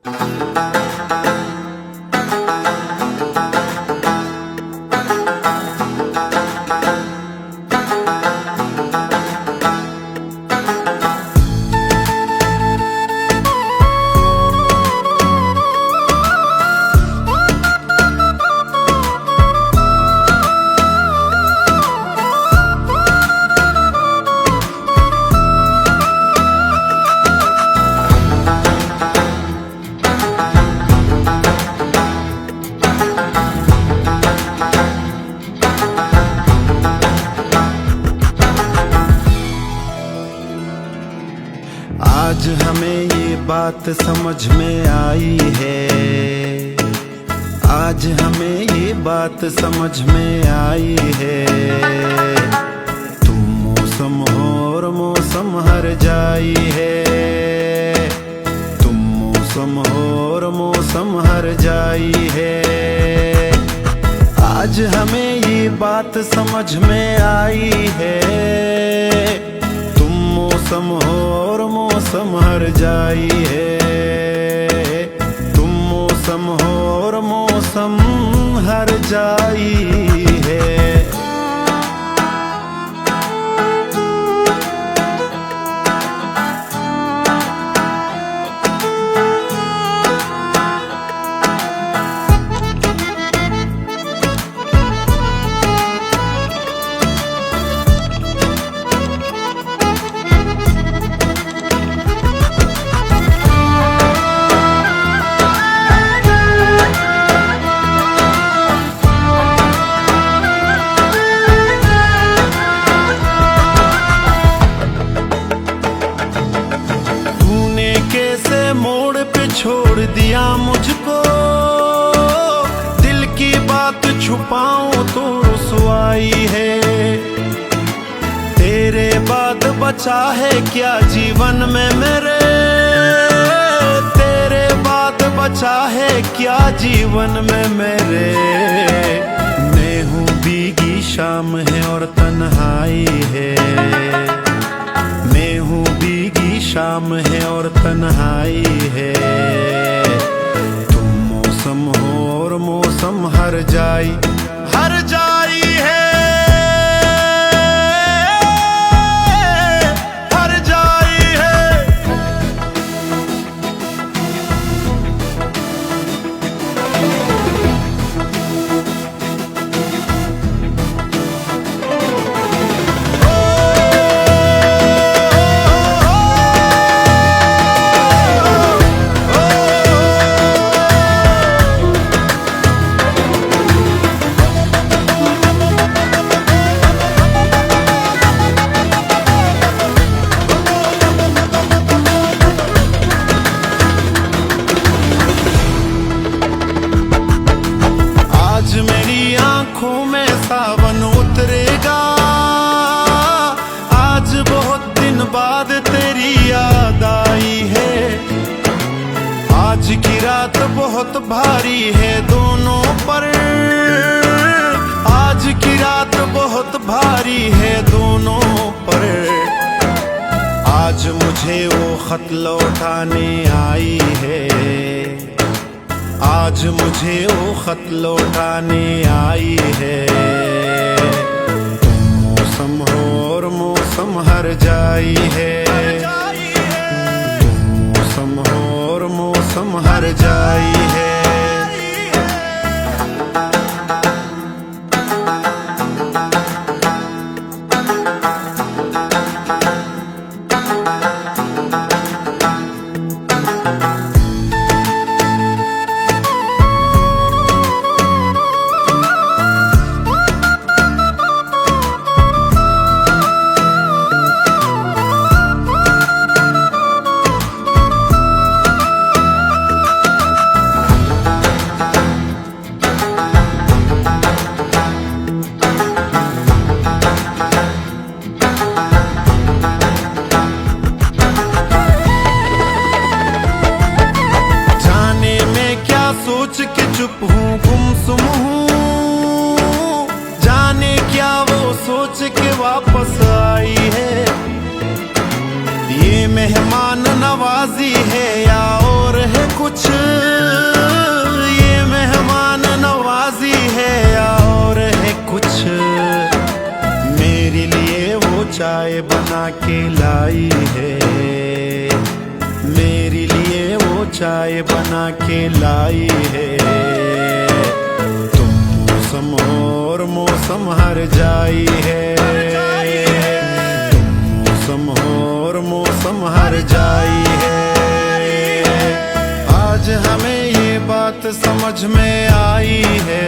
आज हमें ये बात समझ में आई है, आज हमें ये बात समझ में आई है। तुम मौसम हो और मौसम हर जाई है, तुम मौसम हो और मौसम हर जाई है। आज हमें ये बात समझ में आई है, मौसम हो और मौसम हर जाई है, तुम मौसम हो और मौसम हर जाई है। मोड़ पे छोड़ दिया मुझको, दिल की बात छुपाऊं तो रुसवाई है। तेरे बाद बचा है क्या जीवन में मेरे, तेरे बाद बचा है क्या जीवन में मेरे। मैं हूँ भीगी शाम है और तन्हाई है, मैं हूँ भीगी शाम है और तन्हाई है। तुम मौसम हो और मौसम हर जाई है, हर जाई है। आँखों में सावन उतरेगा, आज बहुत दिन बाद तेरी याद आई है। आज की रात बहुत भारी है दोनों पर, आज की रात बहुत भारी है दोनों पर। आज मुझे वो खत लौटाने आई है, आज मुझे वो खत लौटाने आई है। तुम मौसम हो और मौसम हर जाई है, तुम मौसम हो और मौसम हर जाई है। ये मेहमान नवाजी है या और है कुछ। मेरे लिए वो चाय बना के लाई है, मेरे लिए वो चाय बना के लाई है। तुम मौसम और मौसम हर जाई है, तुम मौसम और मौसम हर जाई है। आज हमें ये बात समझ में आई है,